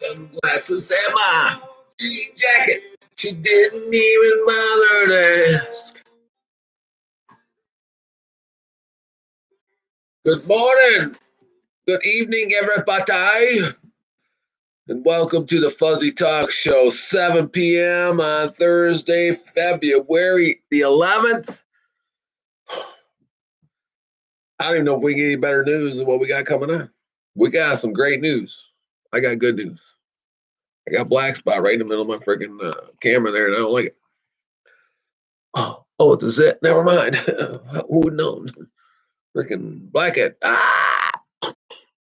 Sunglasses and my jean jacket. She didn't even bother to ask. Good morning. Good evening, everybody. And welcome to the Fuzzy Talk Show, 7 p.m. on Thursday, February the 11th. I don't even know if we get any better news than what we got coming on. We got some great news. I got good news. I got a black spot right in the middle of my freaking camera there, and I don't like it. Oh, it's it. Never mind. Who would know? Freaking blackhead. Ah!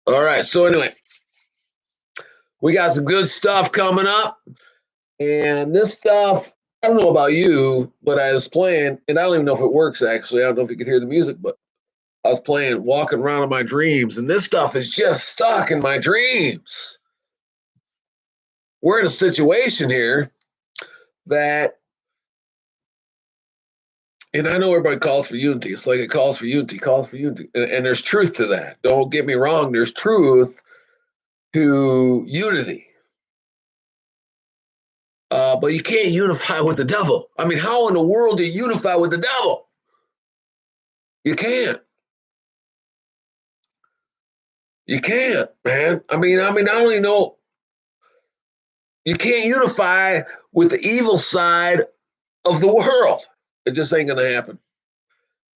All right. So anyway, we got some good stuff coming up, and this stuff. I don't know about you, but I was playing, and I don't even know if it works. Actually, I don't know if you could hear the music, but I was playing "Walking Around in My Dreams," and this stuff is just stuck in my dreams. We're in a situation here that, and I know everybody calls for unity. It's like it calls for unity, and there's truth to that. Don't get me wrong. There's truth to unity. But you can't unify with the devil. I mean, how in the world do you unify with the devil? You can't. You can't, man. I mean, I don't even know. You can't unify with the evil side of the world. It just ain't gonna happen.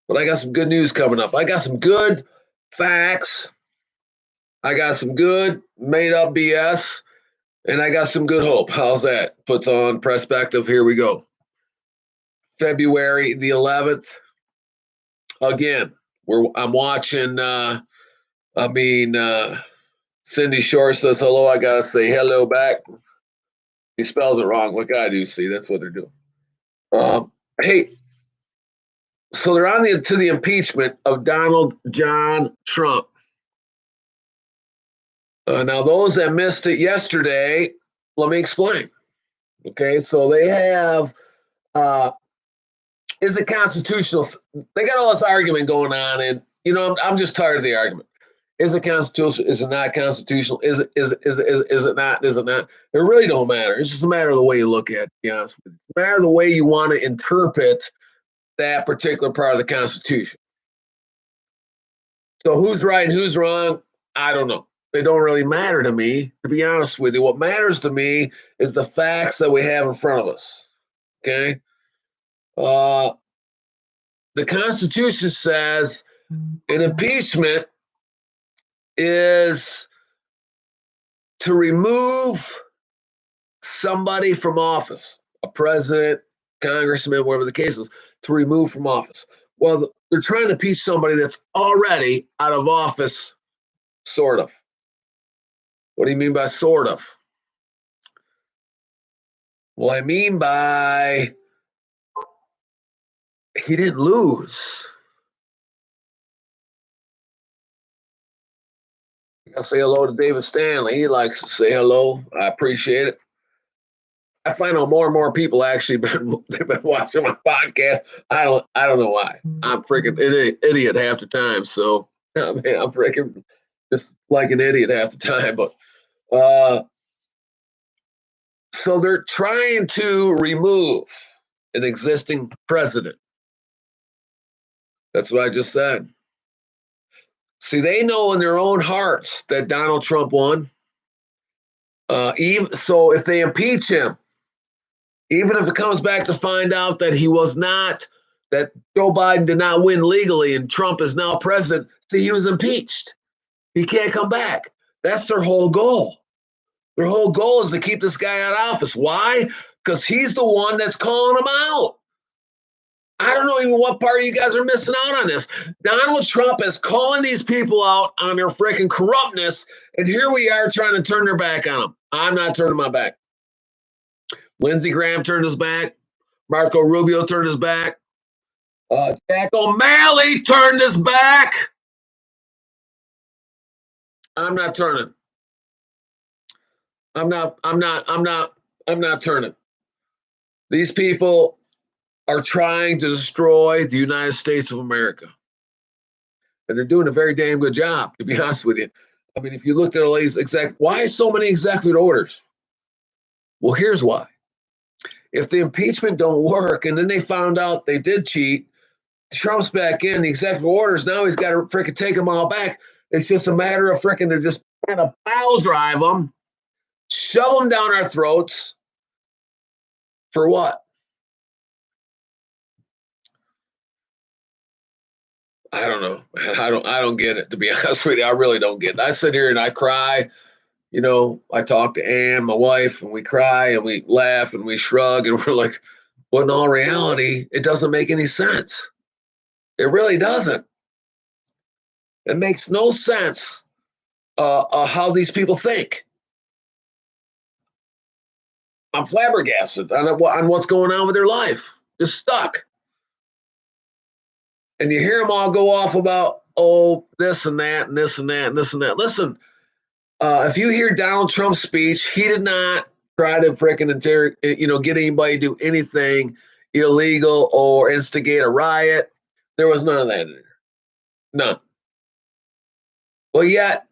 But I got some good news coming up. I got some good facts. I got some good made up BS. And I got some good hope. How's that? Puts on perspective. Here we go. February the 11th. Again, I'm watching. Cindy Shore says hello. I gotta say hello back. He spells it wrong. Like I do. See, that's what they're doing. Hey, so they're on to the impeachment of Donald John Trump. Now, those that missed it yesterday, let me explain. Okay, so they have. Is it constitutional? They got all this argument going on, and I'm just tired of the argument. Is it constitutional? Is it not constitutional? Is it not? Is it not? It really don't matter. It's just a matter of the way you look at it, to be honest with you. It's a matter of the way you want to interpret that particular part of the Constitution. So who's right and who's wrong? I don't know. They don't really matter to me, to be honest with you. What matters to me is the facts that we have in front of us. Okay? The Constitution says an impeachment is to remove somebody from office, a president, congressman, whatever the case is, to remove from office. Well, they're trying to impeach somebody that's already out of office, sort of. What do you mean by sort of? Well, I mean by he didn't lose. I'll say hello to David Stanley. He likes to say hello. I appreciate it. I find out more and more people actually they've been watching my podcast. I don't know why. I'm freaking idiot half the time. So I'm freaking just like an idiot half the time. But so they're trying to remove an existing president. That's what I just said. See, they know in their own hearts that Donald Trump won. So if they impeach him, even if it comes back to find out that he was not, that Joe Biden did not win legally and Trump is now president, see, he was impeached. He can't come back. That's their whole goal. Their whole goal is to keep this guy out of office. Why? Because he's the one that's calling them out. I don't know even what part you guys are missing out on this. Donald Trump is calling these people out on their freaking corruptness, and here we are trying to turn their back on them. I'm not turning my back. Lindsey Graham turned his back. Marco Rubio turned his back. Jack O'Malley turned his back. I'm not turning. I'm not turning. These people are trying to destroy the United States of America. And they're doing a very damn good job, to be honest with you. I mean, if you looked at all these why so many executive orders? Well, here's why. If the impeachment don't work and then they found out they did cheat, Trump's back in, the executive orders, now he's got to freaking take them all back. It's just a matter of freaking, they're just trying to pile drive them, shove them down our throats. For what? I don't know. I don't get it, to be honest with you. I really don't get it. I sit here and I cry. You know, I talk to Ann, my wife, and we cry and we laugh and we shrug and we're like, well, in all reality, it doesn't make any sense. It really doesn't. It makes no sense how these people think. I'm flabbergasted on what's going on with their life. Just stuck. And you hear them all go off about, oh, this and that and this and that and this and that. Listen, if you hear Donald Trump's speech, he did not try to freaking get anybody to do anything illegal or instigate a riot. There was none of that in there. None. Well, yet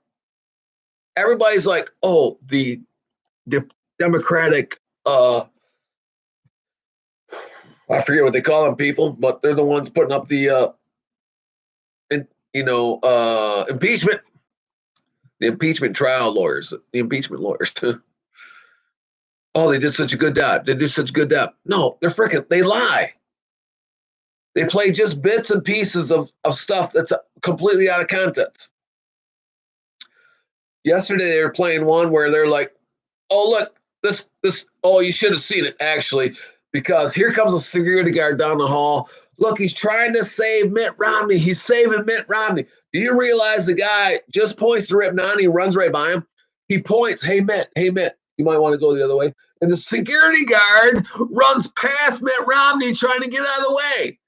everybody's like, oh, the Democratic, I forget what they call them, people, but they're the ones putting up the, impeachment. The impeachment trial lawyers, the impeachment lawyers. Oh, they did such a good job. They did such a good job. No, they lie. They play just bits and pieces of stuff that's completely out of context. Yesterday, they were playing one where they're like, oh, look, this, oh, you should have seen it, actually, because here comes a security guard down the hall. Look, he's trying to save Mitt Romney. He's saving Mitt Romney. Do you realize the guy just points to Rip Nani, runs right by him? He points, hey, Mitt, you might want to go the other way. And the security guard runs past Mitt Romney trying to get out of the way.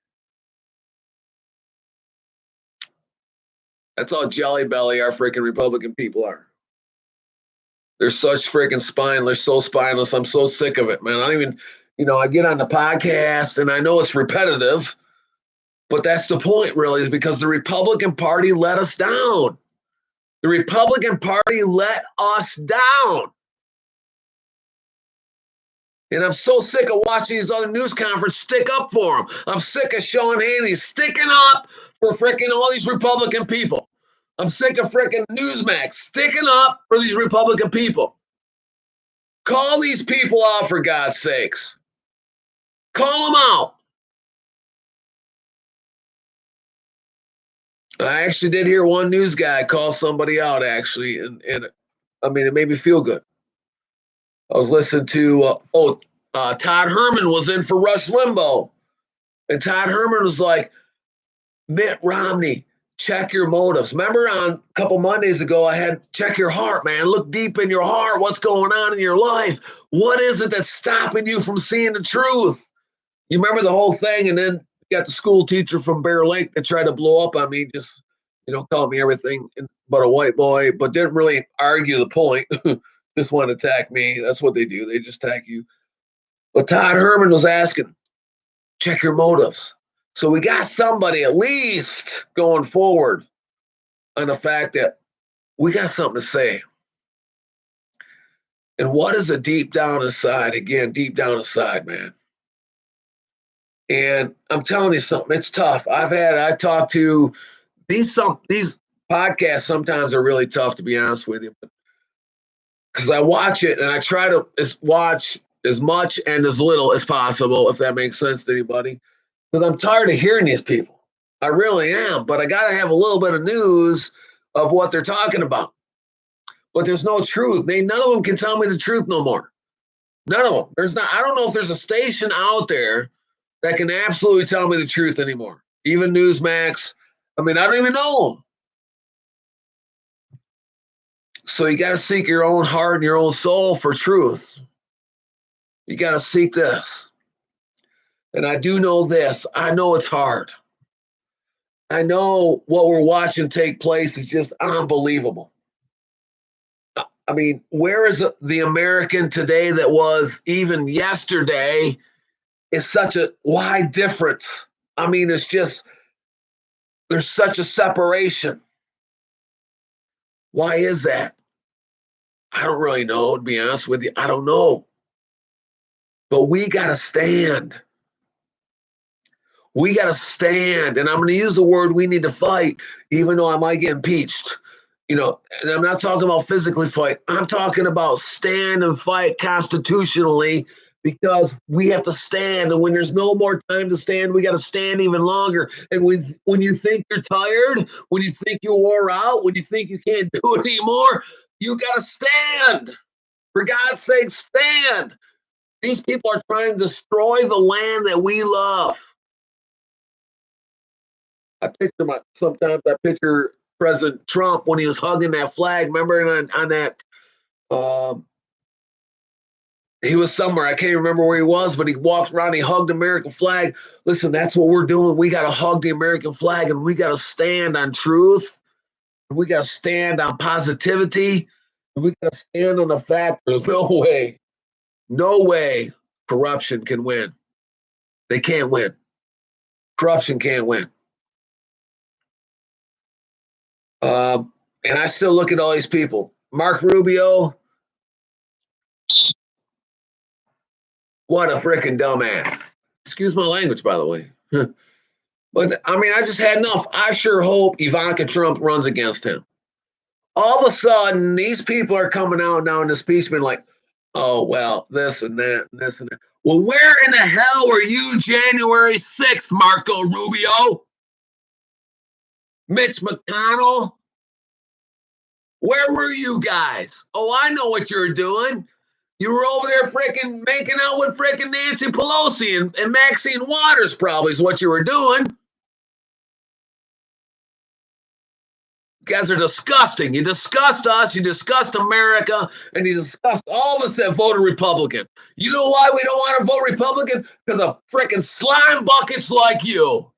That's how jelly belly our freaking Republican people are. They're such freaking spineless. They're so spineless. I'm so sick of it, man. I don't even, I get on the podcast and I know it's repetitive, but that's the point, really, is because the Republican Party let us down. The Republican Party let us down. And I'm so sick of watching these other news conferences stick up for them. I'm sick of Sean Hannity sticking up for freaking all these Republican people. I'm sick of freaking Newsmax sticking up for these Republican people. Call these people out, for God's sakes. Call them out. I actually did hear one news guy call somebody out, actually, and I mean, it made me feel good. I was listening to, Todd Herman was in for Rush Limbaugh. And Todd Herman was like, Mitt Romney, check your motives. Remember on a couple Mondays ago, I had check your heart, man. Look deep in your heart. What's going on in your life? What is it that's stopping you from seeing the truth? You remember the whole thing? And then you got the school teacher from Bear Lake that tried to blow up on me, just, call me everything but a white boy, but didn't really argue the point. Just want to attack me. That's what they do. They just attack you. But Todd Herman was asking, check your motives. So we got somebody at least going forward on the fact that we got something to say. And what is it deep down inside? Again, deep down inside, man. And I'm telling you something, it's tough. I talked to these podcasts sometimes are really tough, to be honest with you. Because I watch it and I try to watch as much and as little as possible, if that makes sense to anybody. Because I'm tired of hearing these people. I really am. But I got to have a little bit of news of what they're talking about. But there's no truth. None of them can tell me the truth no more. None of them. I don't know if there's a station out there that can absolutely tell me the truth anymore. Even Newsmax. I mean, I don't even know them. So you got to seek your own heart and your own soul for truth. You got to seek this. And I do know this. I know it's hard. I know what we're watching take place is just unbelievable. I mean, where is the American today that was even yesterday is such a wide difference. I mean, there's such a separation. Why is that? I don't really know, to be honest with you. I don't know. But we got to stand. We got to stand. And I'm going to use the word we need to fight, even though I might get impeached. And I'm not talking about physically fight. I'm talking about stand and fight constitutionally, because we have to stand. And when there's no more time to stand, we got to stand even longer. And when you think you're tired, when you think you wore out, when you think you can't do it anymore, you got to stand. For God's sake, stand. These people are trying to destroy the land that we love. Sometimes I picture President Trump when he was hugging that flag. Remember on that, he was somewhere. I can't remember where he was, but he walked around, he hugged the American flag. Listen, that's what we're doing. We got to hug the American flag, and we got to stand on truth. We got to stand on positivity. We got to stand on the fact there's no way corruption can win. They can't win. Corruption can't win. And I still look at all these people. Mark Rubio, what a freaking dumbass. Excuse my language, by the way. But, I just had enough. I sure hope Ivanka Trump runs against him. All of a sudden, these people are coming out now in this impeachment like, oh, well, this and that and this and that. Well, where in the hell were you January 6th, Marco Rubio? Mitch McConnell? Where were you guys? Oh, I know what you're doing. You were over there freaking making out with freaking Nancy Pelosi and Maxine Waters, probably is what you were doing. You guys are disgusting. You disgust us, you disgust America, and you disgust all of us that voted Republican. You know why we don't want to vote Republican? Because of freaking slime buckets like you.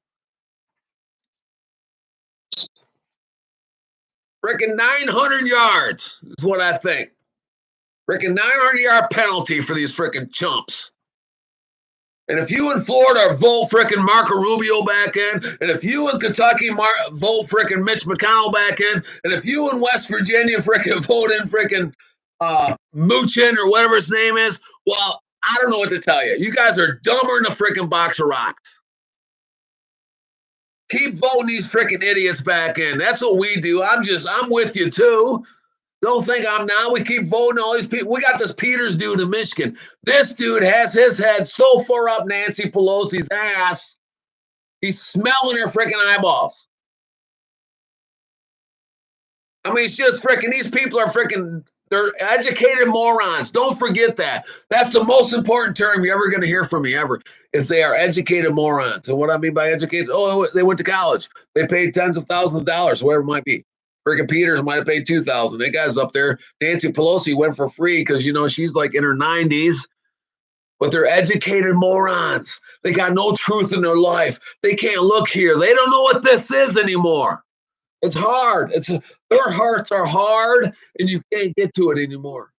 Freaking 900 yards is what I think. Freaking 900-yard penalty for these freaking chumps. And if you in Florida vote freaking Marco Rubio back in, and if you in Kentucky vote freaking Mitch McConnell back in, and if you in West Virginia freaking vote in freaking Muchin or whatever his name is, well, I don't know what to tell you. You guys are dumber than a freaking box of rocks. Keep voting these freaking idiots back in. That's what we do. I'm with you too. Don't think I'm not. We keep voting all these people. We got this Peters dude in Michigan. This dude has his head so far up Nancy Pelosi's ass, he's smelling her freaking eyeballs. It's just freaking, these people are freaking, they're educated morons. Don't forget that. That's the most important term you're ever going to hear from me ever, is they are educated morons. And what I mean by educated, they went to college. They paid tens of thousands of dollars, whatever it might be. Freaking Peters might have paid $2,000. That guy's up there. Nancy Pelosi went for free because, she's like in her 90s. But they're educated morons. They got no truth in their life. They can't look here. They don't know what this is anymore. It's hard. Their hearts are hard, and you can't get to it anymore.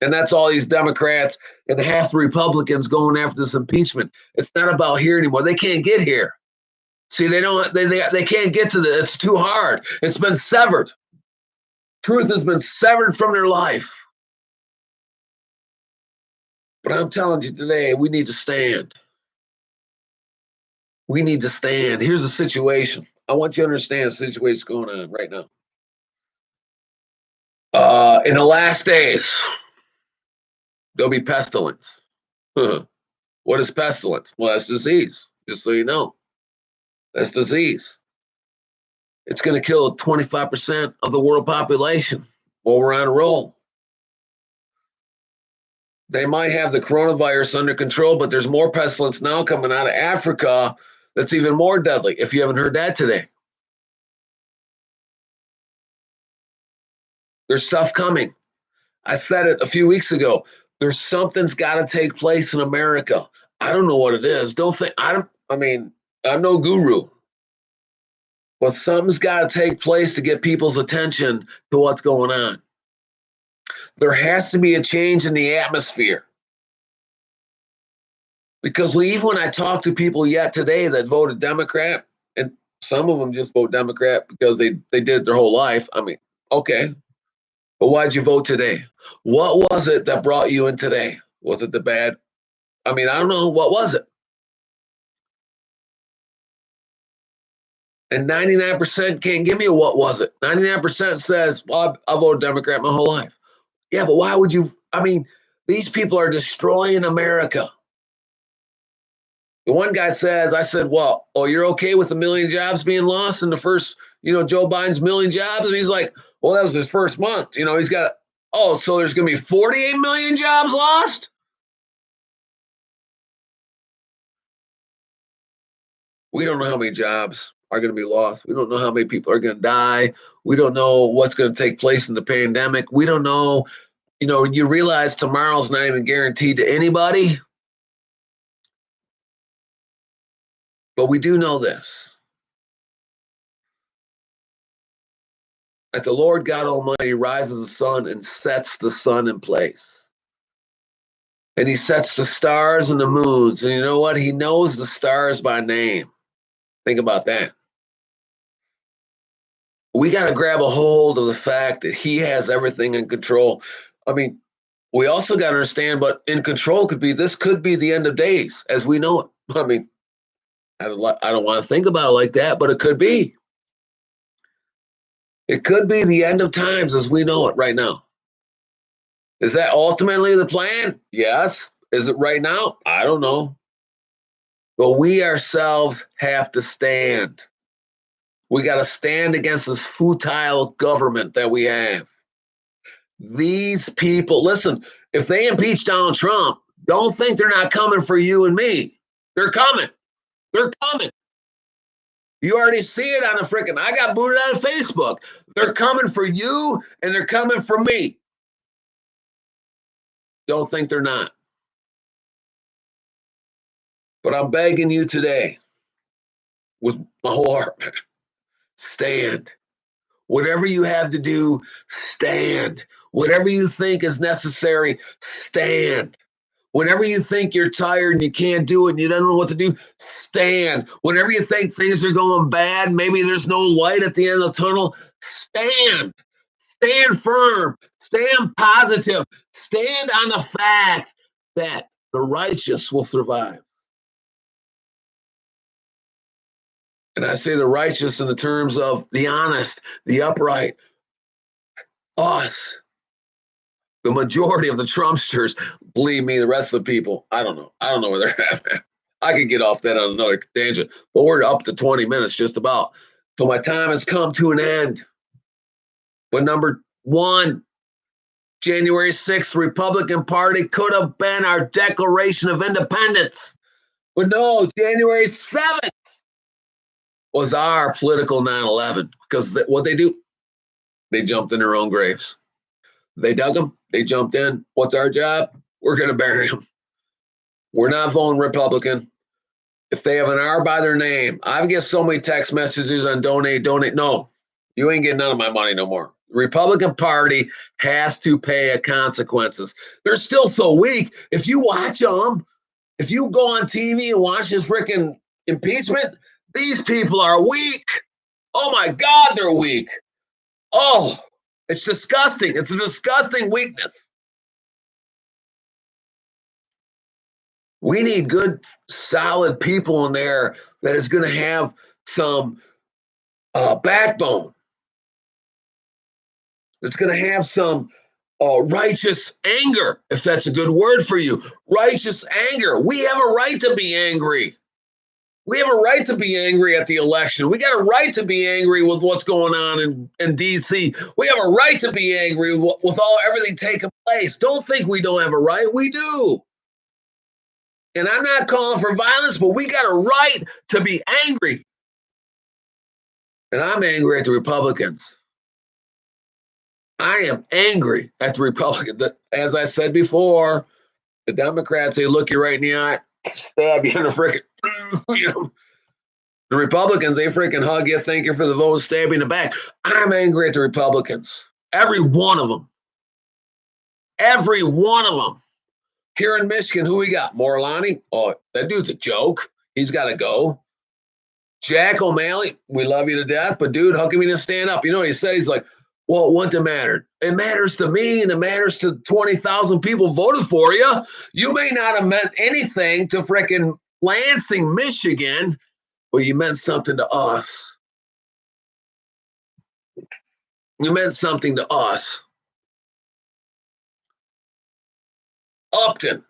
And that's all these Democrats and half the Republicans going after this impeachment. It's not about here anymore. They can't get here. See, they can't get to this. It's too hard. It's been severed. Truth has been severed from their life. But I'm telling you today, we need to stand. We need to stand. Here's the situation. I want you to understand the situation that's going on right now. In the last days, there'll be pestilence. What is pestilence? Well, that's disease, just so you know. That's disease. It's going to kill 25% of the world population while we're on a roll. They might have the coronavirus under control, but there's more pestilence now coming out of Africa that's even more deadly, if you haven't heard that today. There's stuff coming. I said it a few weeks ago. There's something's got to take place in America. I don't know what it is. I'm no guru. But something's got to take place to get people's attention to what's going on. There has to be a change in the atmosphere. Because even when I talk to people yet today that voted Democrat, and some of them just vote Democrat because they did it their whole life. Okay. But why'd you vote today? What was it that brought you in today? Was it the bad? I mean, I don't know. What was it? And 99% can't give me a what was it. 99% says, well, I voted Democrat my whole life. Yeah, but why would you? I mean, these people are destroying America. The one guy says, I said, well, oh, you're okay with 1 million jobs being lost in the first, Joe Biden's 1 million jobs? And he's like, well, that was his first month. He's got, oh, so there's going to be 48 million jobs lost? We don't know how many jobs are going to be lost. We don't know how many people are going to die. We don't know what's going to take place in the pandemic. We don't know, you realize tomorrow's not even guaranteed to anybody. But we do know this, that the Lord God Almighty rises the sun and sets the sun in place. And he sets the stars and the moons. And you know what? He knows the stars by name. Think about that. We got to grab a hold of the fact that he has everything in control. I mean, we also got to understand, but in control could be the end of days as we know it. I mean, I don't want to think about it like that, but it could be. It could be the end of times as we know it right now. Is that ultimately the plan? Yes. Is it right now? I don't know. But we ourselves have to stand. We got to stand against this futile government that we have. These people, listen, if they impeach Donald Trump, don't think they're not coming for you and me. They're coming. They're coming. You already see it on the freaking, I got booted out of Facebook. They're coming for you and they're coming for me. Don't think they're not. But I'm begging you today with my whole heart, stand. Whatever you have to do, stand. Whatever you think is necessary, stand. Whenever you think you're tired and you can't do it and you don't know what to do, stand. Whenever you think things are going bad, maybe there's no light at the end of the tunnel, stand. Stand firm. Stand positive. Stand on the fact that the righteous will survive. And I say the righteous in the terms of the honest, the upright, us. The majority of the Trumpsters, believe me, the rest of the people, I don't know. I don't know where they're at. I could get off that on another tangent, but we're up to 20 minutes just about. So my time has come to an end. But number one, January 6th, the Republican Party could have been our Declaration of Independence. But no, January 7th was our political 9/11. Because what they do, they jumped in their own graves. They dug them. They jumped in. What's our job? We're going to bury them. We're not voting Republican. If they have an R by their name, I get so many text messages on donate. No, you ain't getting none of my money no more. The Republican Party has to pay consequences. They're still so weak. If you watch them, if you go on TV and watch this freaking impeachment, these people are weak. Oh my God, they're weak. Oh, it's disgusting. It's a disgusting weakness. We need good, solid people in there that is going to have some backbone. It's going to have some righteous anger, if that's a good word for you. Righteous anger. We have a right to be angry. We have a right to be angry at the election. We got a right to be angry with what's going on in D.C. We have a right to be angry with everything taking place. Don't think we don't have a right. We do. And I'm not calling for violence, but we got a right to be angry. And I'm angry at the Republicans. I am angry at the Republicans. As I said before, the Democrats, they look you right in the eye, stab you in the freaking, The Republicans, they freaking hug you, thank you for the vote, stab you in the back. I'm angry at the Republicans. Every one of them. Every one of them. Here in Michigan, who we got? Morlani? Oh, that dude's a joke. He's got to go. Jack O'Malley, we love you to death, but dude, how come he didn't stand up? You know what he said? He's like, Well, what it matter? It matters to me and it matters to 20,000 people voted for you. You may not have meant anything to frickin' Lansing, Michigan, but you meant something to us. You meant something to us. Upton.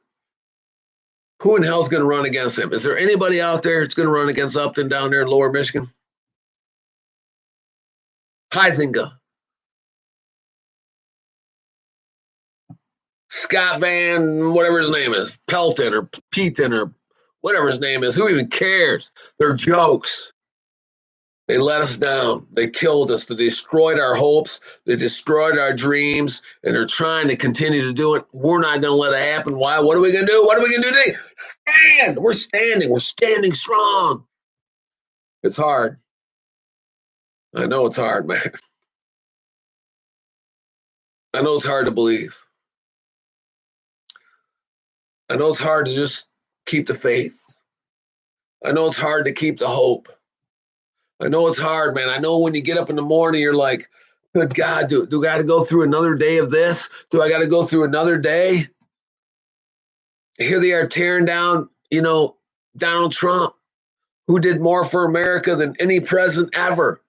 Who in hell's going to run against him? Is there anybody out there that's going to run against Upton down there in Lower Michigan? Huizenga. Scott Van, whatever his name is, Pelton or Peton or whatever his name is. Who even cares? They're jokes. They let us down. They killed us. They destroyed our hopes. They destroyed our dreams. And they're trying to continue to do it. We're not going to let it happen. Why? What are we going to do? What are we going to do today? Stand. We're standing. We're standing strong. It's hard. I know it's hard, man. I know it's hard to believe. I know it's hard to just keep the faith. I know it's hard to keep the hope. I know it's hard, man. I know when you get up in the morning, you're like, good God, do I got to go through another day of this? Do I got to go through another day? Here they are tearing down, Donald Trump, who did more for America than any president ever.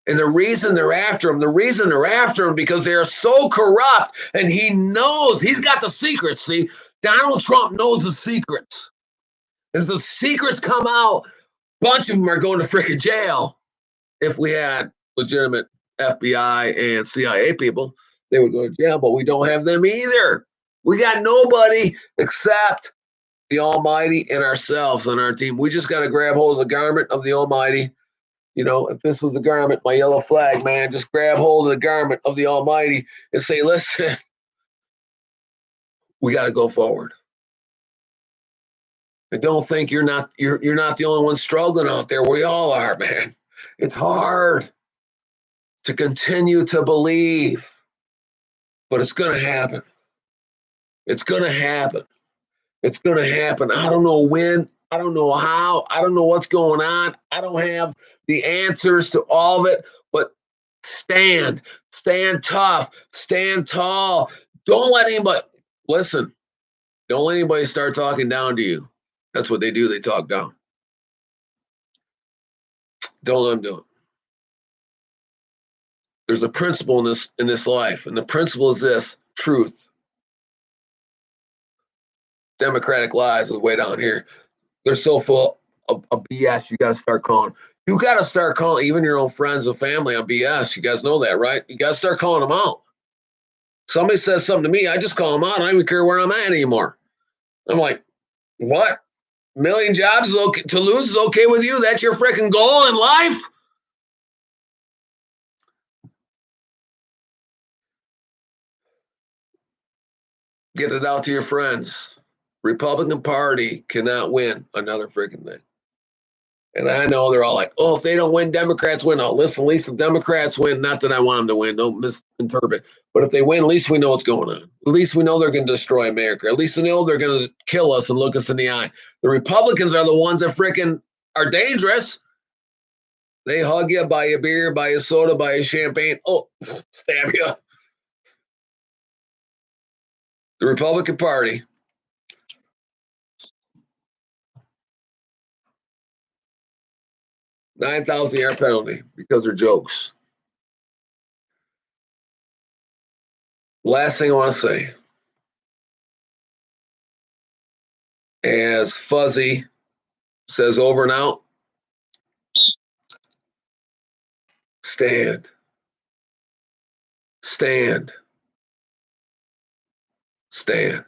And the reason they're after him, because they are so corrupt, and he knows, he's got the secrets. See, Donald Trump knows the secrets. And as the secrets come out, a bunch of them are going to freaking jail. If we had legitimate FBI and CIA people, they would go to jail, but we don't have them either. We got nobody except the Almighty and ourselves on our team. We just got to grab hold of the garment of the Almighty. If this was the garment, my yellow flag, man, just grab hold of the garment of the Almighty and say, listen, we got to go forward. And don't think you're not the only one struggling out there. We all are, man. It's hard to continue to believe, but it's going to happen. It's going to happen. It's going to happen. I don't know when. I don't know how. I don't know what's going on. I don't have the answers to all of it, but stand tough, stand tall. Don't let anybody, listen, don't let anybody start talking down to you. That's what they do. They talk down. Don't let them do it. There's a principle in this life, and the principle is this: truth. Democratic lies is way down here. They're so full of BS. You got to start calling. You got to start calling even your own friends and family on BS. You guys know that, right? You got to start calling them out. Somebody says something to me, I just call them out. I don't even care where I'm at anymore. I'm like, what? A million jobs to lose is okay with you? That's your freaking goal in life? Get it out to your friends. Republican Party cannot win another freaking thing. And I know they're all like, oh, if they don't win, Democrats win. Oh, listen, at least the Democrats win. Not that I want them to win. Don't misinterpret. But if they win, at least we know what's going on. At least we know they're going to destroy America. At least we know they're going to kill us and look us in the eye. The Republicans are the ones that freaking are dangerous. They hug you, buy you beer, buy you soda, buy you champagne. Oh, stab you. The Republican Party. $9,000 penalty because they're jokes. Last thing I want to say. As Fuzzy says over and out, stand. Stand. Stand.